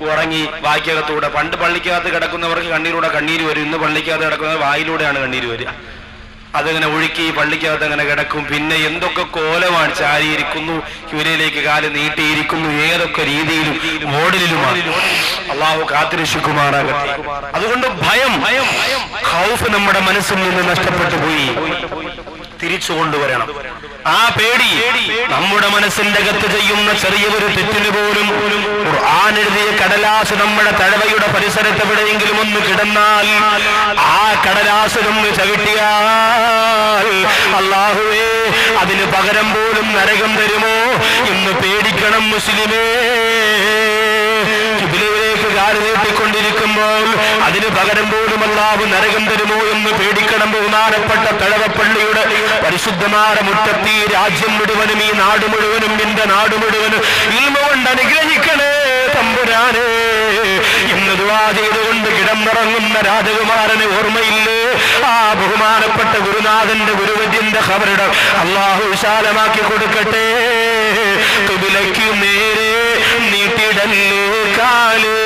ഉറങ്ങി വായ്ക്കകത്തൂടെ. പണ്ട് പള്ളിക്കകത്ത് കിടക്കുന്നവർക്ക് കണ്ണീരൂടെ കണ്ണീര് വരും, ഇന്ന് പള്ളിക്കകത്ത് കിടക്കുന്നത് വായിലൂടെയാണ് കണ്ണീര് വരിക. അതങ്ങനെ ഒഴുക്കി പള്ളിക്കകത്ത് അങ്ങനെ കിടക്കും. പിന്നെ എന്തൊക്കെ കോലമാണ്, ചാരിയിരിക്കുന്നു, ഹ്യൂരയിലേക്ക് കാല് നീട്ടിയിരിക്കുന്നു, ഏതൊക്കെ രീതിയിലും മോഡലിലുമാണ്. അള്ളാഹു കാത്തിരക്ഷിക്കുമാറാകട്ടെ. അതുകൊണ്ട് ഭയം, ഖൗഫ് നമ്മുടെ മനസ്സിൽ നിന്ന് നഷ്ടപ്പെട്ടു പോയി, തിരിച്ചു കൊണ്ടുവരണം. ആ പേടി നമ്മുടെ മനസ്സിന്റെ അകത്ത് ചെയ്യുന്ന ചെറിയ ഒരു തെറ്റിന് പോലും ഖുർആൻ എഴുതിയ കടലാസ് നമ്മുടെ തഴവയുടെ പരിസരത്ത് എവിടെയെങ്കിലും ഒന്ന് കിടന്നാൽ ആ കടലാസ് ഒന്ന് ചവിട്ടിയാൽ അല്ലാഹുവേ അതിന് പകരം പോലും നരകം തരുമോ എന്ന് പേടിക്കണം മുസ്ലിമേ. ഖിബ്ലയിലേക്ക് കാല് നീട്ടിക്കൊണ്ടിരിക്കുമ്പോൾ അതിന് പകരം പോലും അല്ലാഹു നരകം തരുമോ എന്ന് പേടിക്കണം. ബഹുമാനപ്പെട്ട തഴവപ്പള്ളിയുടെ പരിശുദ്ധമായ മുറ്റത്ത് ഈ രാജ്യം മുഴുവനും, ഈ നാട് മുഴുവനും, എന്റെ നാട് മുഴുവനും ഇൽമ കൊണ്ട് അനുഗ്രഹിക്കണേ തമ്പുരാനെ എന്ന് ദുആ ചെയ്തുകൊണ്ട് കിടന്നിറങ്ങുന്ന രാജകുമാരനെ ഓർമ്മയില്ലേ? ആ ബഹുമാനപ്പെട്ട ഗുരുനാഥന്റെ ഗുരുവര്യന്റെ ഖബറിട അല്ലാഹു വിശാലമാക്കി കൊടുക്കട്ടെ. ഖിബ്ലയ്ക്ക് നേരെ നീട്ടിടല്ലേ കാല്,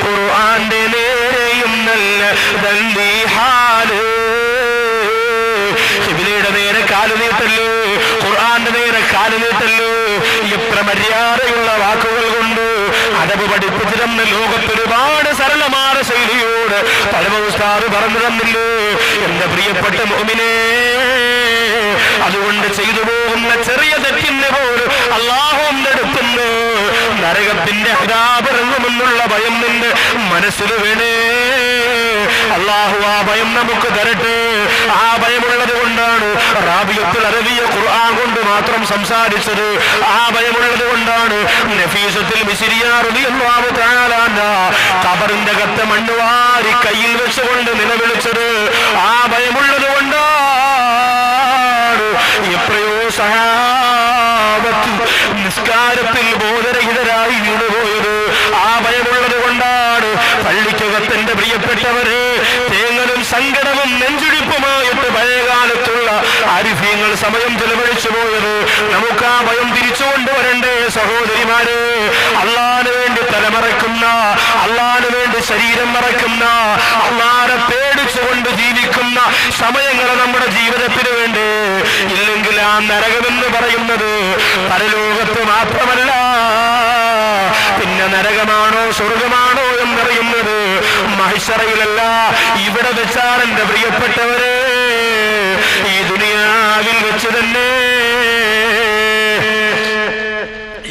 ഖുർആന്റെ നേരെയും നല്ല ദല്ലി ഹാല്. ഖിബ്ലയുടെ നേരെ കാല് നീട്ടല്ലോ, ഖുർആന്റെ നേരെ കാല് നീട്ടല്ലോ. എത്ര മര്യാദയുള്ള വാക്കുകൾ കൊണ്ട് അദബ് പഠിപ്പിച്ചു തന്ന ലോകത്ത് ഒരുപാട് സരളമായ ശൈലിയോട് പരമ ഉസ്താദ് പറഞ്ഞു തന്നില്ലേ എന്റെ പ്രിയപ്പെട്ട മുഅ്മിനേ. അതുകൊണ്ട് ചെയ്തു പോകുന്ന ചെറിയ തെറ്റിന് പോലും അല്ലാഹുവിന്റെ അടുത്തുനിന്ന് നരകത്തിന്റെ അദാബ് ഇറങ്ങുമെന്നുള്ള ഭയം നിന്റെ മനസ്സിൽ വേണേ. അല്ലാഹു ആ ഭയം നമുക്ക് തരട്ടെ. ആ ഭയമുള്ളത് കൊണ്ടാണ് റാബിയത്തുൽ അറബിയ ഖുർആൻ കൊണ്ട് മാത്രം സംസാരിച്ചത്. ആ ഭയമുള്ളത് കൊണ്ടാണ് നഫീസത്തുൽ മിസ്രിയ റളിയല്ലാഹു തആല അൻഹാ ഖബറിന്റെ അകത്ത് മണ്ണ് വാരി കയ്യിൽ വെച്ചുകൊണ്ട് നിലവിളിച്ചത്. ആ ഭയമുള്ളത് കൊണ്ടാണ് എത്രയോ സഹാബത്ത് നിസ്കാരത്തിൽ ബോധരഹിതരായി വീണുപോയത്. ആ ഭയമുള്ളത് കൊണ്ടാണ് പള്ളിക്കകത്തിന്റെ പ്രിയപ്പെട്ടവരെ തേങ്ങലും സങ്കടവും നെഞ്ചുടിപ്പുമായിട്ട് പഴയകാലത്തുള്ള ആരിഫീങ്ങൾ സമയം ചെലവഴിച്ചു പോയത്. നമുക്ക് ആ ഭയം തിരിച്ചു കൊണ്ടുവരണ്ടേ സഹോദരിമാരെ? അള്ളാഹുവിന് വേണ്ടി തലമറക്കുന്ന, അള്ളാഹുവിന് വേണ്ടി ശരീരം മറക്കുന്ന, അള്ളാഹുവിനെ പേടിച്ചുകൊണ്ട് ജീവിക്കുന്ന സമയങ്ങൾ നമ്മുടെ ജീവിതത്തിന് വേണ്ടി. ഇല്ലെങ്കിൽ ആ നരകമെന്ന് പറയുന്നത് പരലോകത്ത് മാത്രമല്ല, പിന്നെ നരകമാണോ സ്വർഗമാണോ എന്നറിയുന്നത് മഹ്ശറയിലല്ല, ഇവിടെ വെച്ചാണ് എന്റെ പ്രിയപ്പെട്ടവരെ. ഈ ദുനിയാവിൽ വെച്ച് തന്നെ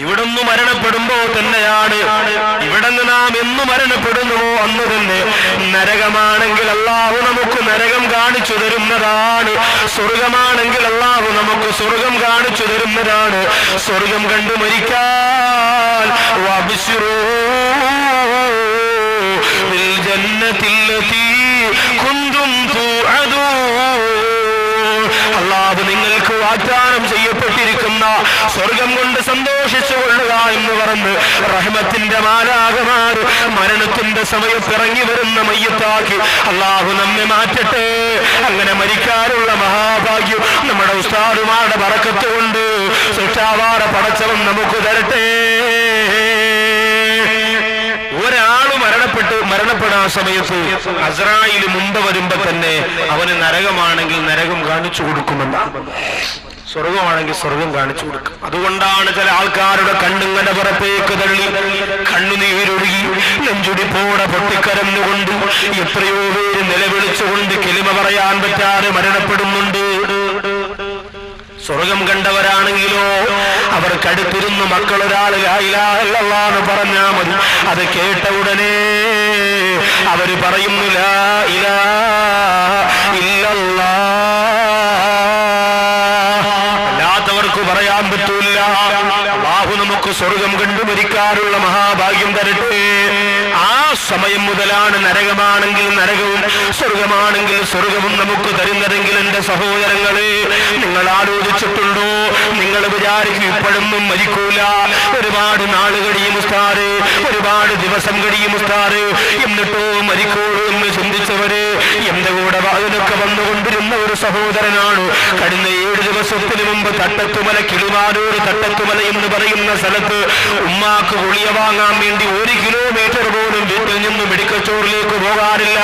ഇവിടുന്ന് മരണപ്പെടുമ്പോ തന്നെയാണ്, ഇവിടുന്ന് നാം എന്ന് മരണപ്പെടുന്നുവോ അന്ന് തന്നെ നരകമാണെങ്കിൽ അല്ലാഹു നമുക്ക് നരകം കാണിച്ചു തരുന്നതാണ്, സ്വർഗമാണെങ്കിൽ അല്ലാഹു നമുക്ക് സ്വർഗം കാണിച്ചു തരുന്നതാണ്. സ്വർഗം കണ്ടു മരിക്കാൻ വബ്ശിറൂ ബിൽ ജന്നത്തില്ലതി കുന്തും തുഅദൂൻ. അല്ലാഹു നിങ്ങൾക്ക് വാഗ്ദാനം ചെയ്യപ്പെട്ടിരിക്കുന്ന സ്വർഗം കൊണ്ട് സന്തോഷിച്ചു കൊള്ളുക എന്ന് പറഞ്ഞ് റഹ്മത്തിന്റെ മാലാഖമാർ മരണത്തിന്റെ സമയത്ത് ഇറങ്ങി വരുന്ന മയ്യത്താക്കി അല്ലാഹു നമ്മെ മാറ്റട്ടെ. അങ്ങനെ മരിക്കാനുള്ള മഹാഭാഗ്യം നമ്മുടെ ഉസ്താദുമാരുടെ ബറക്കത്ത് കൊണ്ട് സൃഷ്ടാവാറ പടച്ചവൻ നമുക്ക് തരട്ടെ. ഒരാള് മരണപ്പെടാൻ സമയത്ത് അസ്രായീൽ മുമ്പ് വരുമ്പോ തന്നെ അവന് നരകമാണെങ്കിൽ നരകം കാണിച്ചു കൊടുക്കുമെന്നാണ്, സ്വർഗമാണെങ്കിൽ സ്വർഗം കാണിച്ചു കൊടുക്കും. അതുകൊണ്ടാണ് ചില ആൾക്കാരുടെ കണ്ണിങ്ങനെ പുറത്തേക്ക് തള്ളി കണ്ണുനീരൊഴുകി നെഞ്ചുടിപ്പോടെ പൊട്ടിക്കരന്നുകൊണ്ട് എത്രയോ പേര് നിലവിളിച്ചുകൊണ്ട് കെലിമ പറയാൻ പറ്റാതെ മരണപ്പെടുന്നുണ്ട്. സ്വർഗം കണ്ടവരാണെങ്കിലോ അവർക്കടുത്തിരുന്ന് മക്കളൊരാൾ ലാ ഇലാഹ ഇല്ലല്ലാഹ് എന്ന് പറഞ്ഞാൽ മതി, അത് കേട്ട ഉടനെ അവര് പറയുന്നു ലാ ഇലാഹ ഇല്ലല്ലാഹ്. അല്ലാത്തവർക്ക് പറയാൻ പറ്റൂല. അല്ലാഹു നമുക്ക് സ്വർഗം കണ്ടു മരിക്കാനുള്ള മഹാഭാഗ്യം തരട്ടെ. ആ സമയം മുതലാണ് നരകമാണെങ്കിൽ നരകവും സ്വർഗമാണെങ്കിൽ സ്വർഗവും നമുക്ക് തരുന്നതെങ്കിൽ എന്റെ സഹോദരങ്ങളെ, നിങ്ങൾ ആലോചിച്ചിട്ടുണ്ടോ? നിങ്ങൾ വിചാരിക്കും ഇപ്പോഴൊന്നും മരിക്കൂല, ഒരുപാട് നാള് കഴിയും ഉസ്താദ്, ഒരുപാട് ദിവസം കഴിയും ഉസ്താദ്, എന്നിട്ടോ മരിക്കൂളൂ എന്ന് ചിന്തിച്ചവര് എന്റെ കൂടെ വാതിലൊക്കെ വന്നുകൊണ്ടിരുന്ന ഒരു സഹോദരനാണ്. കഴിഞ്ഞ 7 ദിവസത്തിന് മുമ്പ് തട്ടത്തുമല, കിളിമാനൂർ തട്ടത്തുമല എന്ന് പറയുന്ന സ്ഥലത്ത് ഉമ്മാക്ക് ഗുളിക വാങ്ങാൻ വേണ്ടി 1 കിലോമീറ്റർ പോലും വീട്ടിൽ നിന്ന് മെഡിക്കൽ സ്റ്റോറിലേക്ക് പോകാറില്ല.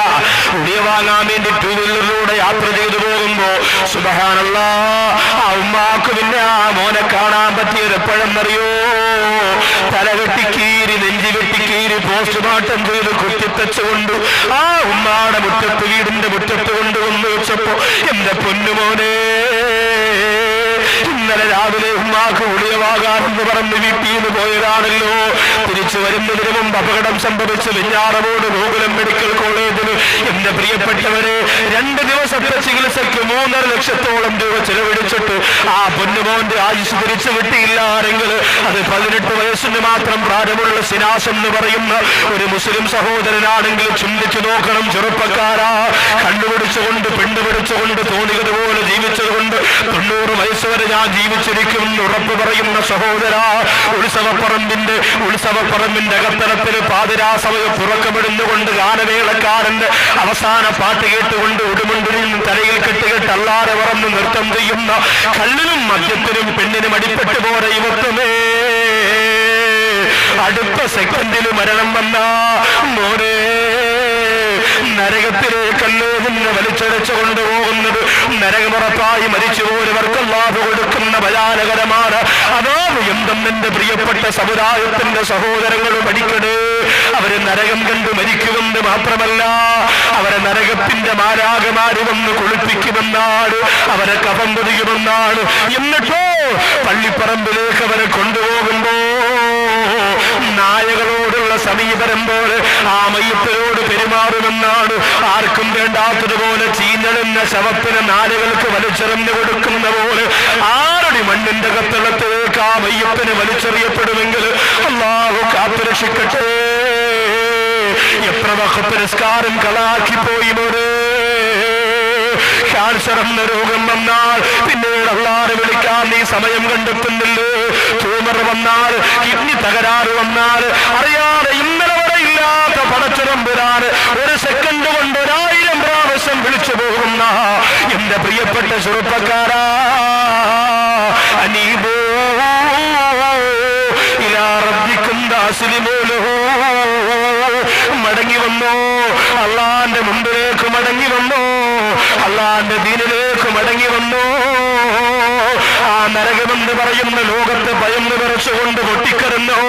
ഗുളിക വാങ്ങാൻ വേണ്ടി 2 വീലറിലൂടെ യാത്ര ചെയ്തു പോകുമ്പോ സുബ്ഹാനല്ലാഹ്, ആ ഉമ്മാക്ക് പിന്നെ ആ മോനെ കാണാൻ പറ്റിയത് എപ്പോഴെന്നറിയോ? തലകെട്ടിക്കീരി, നെഞ്ചി വെട്ടിക്കീരി, പോസ്റ്റ്മോർട്ടം ചെയ്ത് കുത്തിത്തച്ചുകൊണ്ട് ആ ഉമ്മാടെ മുറ്റത്ത്, വീടിന്റെ മുറ്റത്ത് കൊണ്ടുവന്ന് വെച്ചപ്പോ എന്റെ പൊന്നുമോനെ, ഇന്നലെ രാവിലെ ഉമ്മാക്ക് ഗുളികവാകാമെന്ന് പറഞ്ഞ് വീട്ടിൽ നിന്ന് പോയതാണല്ലോ. തിരിച്ചു വരുന്നതിന് മുമ്പ് അപകടം സംഭവിച്ച് വെഞ്ഞാറമൂട് ഗോകുലം മെഡിക്കൽ കോളേജിൽ എന്റെ പ്രിയപ്പെട്ടവരെ 2 ദിവസത്തെ ചികിത്സയ്ക്ക് 3.5 ലക്ഷത്തോളം രൂപ ചെലവഴിച്ചിട്ട് ആ പൊന്നുമോന്റെ ആയുസ് തിരിച്ചു കിട്ടിയില്ലാരെങ്കിൽ അത് 18 വയസ്സിന് മാത്രം പ്രായമുള്ള സിനാസ് എന്ന് പറയുന്ന ഒരു മുസ്ലിം സഹോദരനാണെങ്കിൽ ചിന്തിച്ചു നോക്കണം. ചെറുപ്പക്കാരാ, കണ്ടുപിടിച്ചുകൊണ്ട് പെണ്ണുപിടിച്ചുകൊണ്ട് തോന്നിയതുപോലെ ജീവിച്ചതുകൊണ്ട് 90 വയസ്സ് വരെ ഞാൻ ജീവിച്ചിരിക്കുമെന്ന് ഉറപ്പ് പറയുന്ന സഹോദര, ഉത്സവപ്പറമ്പിന്റെ അകത്തലത്തിൽ പാതിരാ സമയം പുറക്കമിടുന്നുകൊണ്ട് ഗാനവേളക്കാരന്റെ അവസാന പാട്ട് കേട്ടുകൊണ്ട് ഉടുമുണ്ടിൽ തലയിൽ കെട്ടുകെട്ട് അല്ലാതെ പറന്ന് നൃത്തം ചെയ്യുന്ന കള്ളിനും മദ്യത്തിനും പെണ്ണിനും അടിപ്പെട്ടു പോലെ യുവത്വമേ, അടുത്ത സെക്കൻഡിൽ മരണം വന്ന മോനെ, നരകത്തിലേക്കല്ലോ നിന്ന് വലിച്ചടച്ചു കൊണ്ടുപോകുന്നത്. നരകമുറപ്പായി മരിച്ചുപോയവർക്ക് അല്ലാഹു കൊടുക്കുന്ന ഭയാനകരമാണ് അതാവ് എന്തെന്നെ പ്രിയപ്പെട്ട സമുദായത്തിന്റെ സഹോദരങ്ങളും പഠിക്കണേ. അവര് നരകം കണ്ടു മരിക്കുമെന്ന് മാത്രമല്ല, അവരെ നരകത്തിന്റെ മാലാഖമാര് വന്ന് കുളിപ്പിക്കുമെന്നാണ്, അവരെ കഫം പൊതിയുമെന്നാണ്. എന്നിട്ടോ പള്ളിപ്പറമ്പിലേക്ക് അവരെ കൊണ്ടുപോകുമ്പോ നായകളോടുള്ള സമീപനം പോലെ ആ മയ്യത്തിനോട് പെരുമാറുമെന്നാണ്. ആർക്കും വേണ്ടാത്തതുപോലെ ചീഞ്ഞെടുന്ന ശവത്തിന് നാലുകൾക്ക് വലിച്ചെറിഞ്ഞു കൊടുക്കുന്ന പോലെ 6 മണ്ണിന്റെ കത്തളത്തിലേക്ക് ആ മയ്യത്തിന് വലിച്ചെറിയപ്പെടുമെങ്കിൽ അല്ലാഹു കാത്തുരക്ഷിക്കട്ടെ. എത്ര വഖത്ത് നിസ്കാരം കളാക്കിപ്പോയി മോനെ. ക്യാൻസർ എന്ന രോഗം വന്നാൽ പിന്നീട് അല്ലാഹുവിനെ വിളിക്കാൻ നീ സമയം കണ്ടെത്തുന്നില്ലേ? ട്യൂമർ വന്നാൽ, കിഡ്നി തകരാറ് വന്നാൽ അറിയാതെ ഇന്നലെ വരെ ഇല്ലാത്ത പടച്ചുറമ്പുരാൻ 1 സെക്കൻഡ് കൊണ്ട് 1000 പ്രാവശ്യം വിളിച്ചു പോകുന്ന എന്റെ പ്രിയപ്പെട്ട ചെറുപ്പക്കാരാ, അനീബോ ഇലാ റബ്ബിക്കും അസ്ലിമൂ ലഹു, മടങ്ങി വന്നോ, അള്ളാന്റെ മുമ്പിലേക്ക് മടങ്ങി വന്നോ, അള്ളാന്റെ ദീനിലേക്ക് മടങ്ങി വന്നോ. ആ നരകമെന്ന് പറയുന്ന ലോകത്തെ ഭയന്ന് വിറച്ചുകൊണ്ട് പൊട്ടിക്കരന്നോ.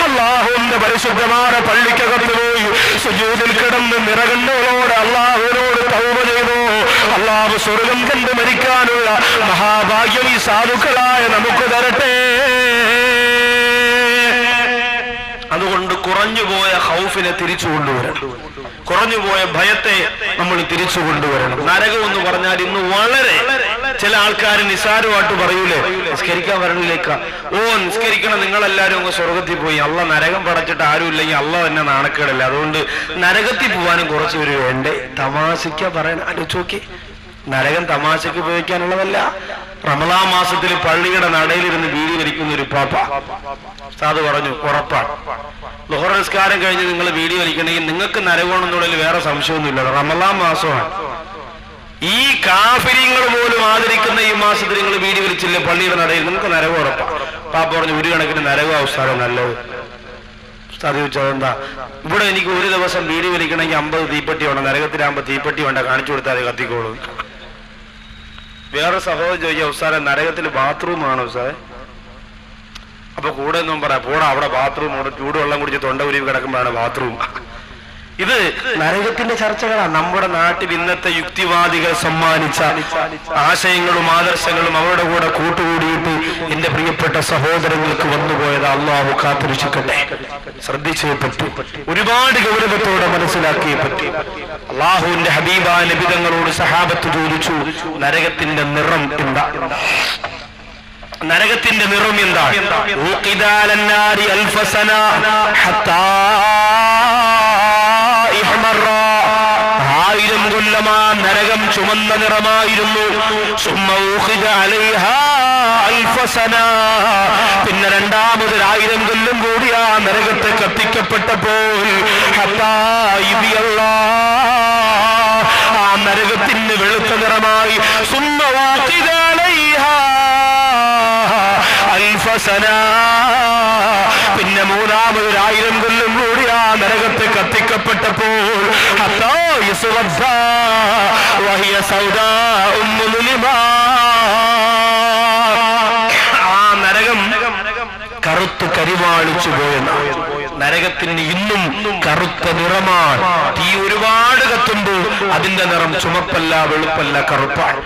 അള്ളാഹുവിന്റെ പരിശുദ്ധമായ പള്ളിക്കകത്ത് പോയി സുജൂദിൽ കിടന്ന് നിറകണ്ണോട് അള്ളാഹുവിനോട് തൗബ ചെയ്തു. അള്ളാഹു സ്വർഗം കണ്ട് മരിക്കാനുള്ള മഹാഭാഗ്യം ഈ സാധുക്കളായ നമുക്ക് തരട്ടെ. അതുകൊണ്ട് കുറഞ്ഞുപോയ ഖൗഫിനെ തിരിച്ചു കൊണ്ടുവരണം, കുറഞ്ഞുപോയ ഭയത്തെ നമ്മൾ തിരിച്ചു കൊണ്ടുവരണം. നരകം എന്ന് പറഞ്ഞാൽ ഇന്ന് വളരെ ചില ആൾക്കാർ നിസ്സാരമായിട്ട് പറയൂലേ, നിസ്കരിക്കാൻ വരണില്ലേക്ക, നിസ്കരിക്കണം, നിങ്ങളെല്ലാരും അങ്ങ് സ്വർഗത്തിൽ പോയി, അള്ള നരകം പടച്ചിട്ട് ആരും ഇല്ലെങ്കിൽ അള്ള തന്നെ നാണക്കേടല്ല, അതുകൊണ്ട് നരകത്തിൽ പോവാനും കുറച്ച് പേര് വേണ്ടേ. തമാശയ്ക്ക പറയണ ആലോചിച്ചോക്കി, നരകം തമാശയ്ക്ക് ഉപയോഗിക്കാനുള്ളതല്ല. റമളാൻ മാസത്തിൽ പള്ളിയുടെ നടയിലിരുന്ന് വീടി വലിക്കുന്ന ഒരു പാപ്പ ഉസ്താദ് പറഞ്ഞു, ഉറപ്പാണ് ളുഹർ നിസ്കാരം കഴിഞ്ഞ് നിങ്ങൾ വീഡിയോ വലിക്കണമെങ്കിൽ നിങ്ങൾക്ക് നരകമാണെന്നുള്ളതിൽ വേറെ സംശയമൊന്നുമില്ല. റമളാൻ മാസമാണ്, ഈ കാഫിര്യങ്ങൾ പോലും ആദരിക്കുന്ന ഈ മാസത്തിൽ നിങ്ങൾ വീഡിയോ വലിച്ചില്ലേ പള്ളിയുടെ നടയിൽ, നിങ്ങൾക്ക് നരകം ഉറപ്പാണ്. പാപ്പ പറഞ്ഞു, 1 കണക്കിന് നരകം ഉസ്താദ് നല്ലത്. ഉസ്താദ് ചോദിച്ചത് എന്താ? ഇവിടെ എനിക്ക് 1 ദിവസം വീഡിയോ വലിക്കണമെങ്കിൽ 50 തീപ്പെട്ടി വേണം, നരകത്തിലാകുമ്പോൾ തീപ്പെട്ടി വേണ്ട, കാണിച്ചു കൊടുത്താൽ കത്തിക്കോളൂ. വേറെ സഹോദരൻ ചോദിച്ചാൽ ഉസ്താദെ നരകത്തിൽ ബാത്റൂം ആണോ ഉസ്താദെ? അപ്പൊ കൂടെ ഒന്നും പറയാം, പോടാ അവിടെ ബാത്റൂം, ചൂടുവെള്ളം കുടിച്ച് തൊണ്ട ഉരുവി കിടക്കുമ്പോഴാണ് ബാത്റൂം. ഇത് നരകത്തിന്റെ ചർച്ചകളാണ്. നമ്മുടെ നാട്ടിൽ ഇന്നത്തെ യുക്തിവാദികൾ സമ്മാനിച്ച ആശയങ്ങളും ആദർശങ്ങളും അവരുടെ കൂടെ കൂട്ടുകൂടിയിട്ട് എന്റെ പ്രിയപ്പെട്ട സഹോദരങ്ങൾക്ക് വന്നുപോയത് അല്ലാഹു കാത്തുരക്ഷിക്കട്ടെ. ശ്രദ്ധിച്ചേ പറ്റൂ, ഒരുപാട് ഗൗരവത്തോടെ മനസ്സിലാക്കിയേ പറ്റൂ. അല്ലാഹുവിന്റെ ഹബീബായ നബി തങ്ങളോട് സഹാബത്ത് ചോദിച്ചു, നരകത്തിന്റെ നിറം എന്താ? നരകത്തിന്റെ നിറം എന്താണ്? നരകം ചുമന്ന നിറമായിരുന്നു. പിന്നെ രണ്ടാമത് 1000 കൊല്ലം കൂടി ആ നരകത്തെ കത്തിക്കപ്പെട്ടപ്പോൾ ആ നരകത്തിന് വെളുത്ത നിറമായി. പിന്നെ മൂന്നാമത് 1000 കൊല്ലം കൂടി ആ നരകത്തെ കത്തിക്കപ്പെട്ടപ്പോൾ ആ നരകം കറുത്ത് കരിവാളിച്ചു പോയെന്ന്. നരകത്തിന് ഇന്നും കറുത്ത നിറമാണ്. തീ ഒരുപാട് കത്തുമ്പോൾ അതിന്റെ നിറം ചുമപ്പല്ല, വെളുപ്പല്ല, കറുപ്പാണ്.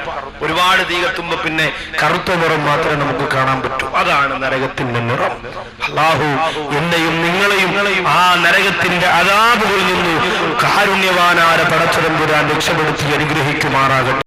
ഒരുപാട് തീ കത്തുമ്പോ പിന്നെ കറുത്ത നിറം മാത്രമേ നമുക്ക് കാണാൻ പറ്റൂ. അതാണ് നരകത്തിന്റെ നിറം. അല്ലാഹു എന്നെയും നിങ്ങളെയും ആ നരകത്തിന്റെ അദാബുകളിൽ നിന്ന് കാരുണ്യവാനായ പടച്ചതമ്പുരാൻ രക്ഷപ്പെടുത്തി അനുഗ്രഹിക്കുമാറാകട്ടെ.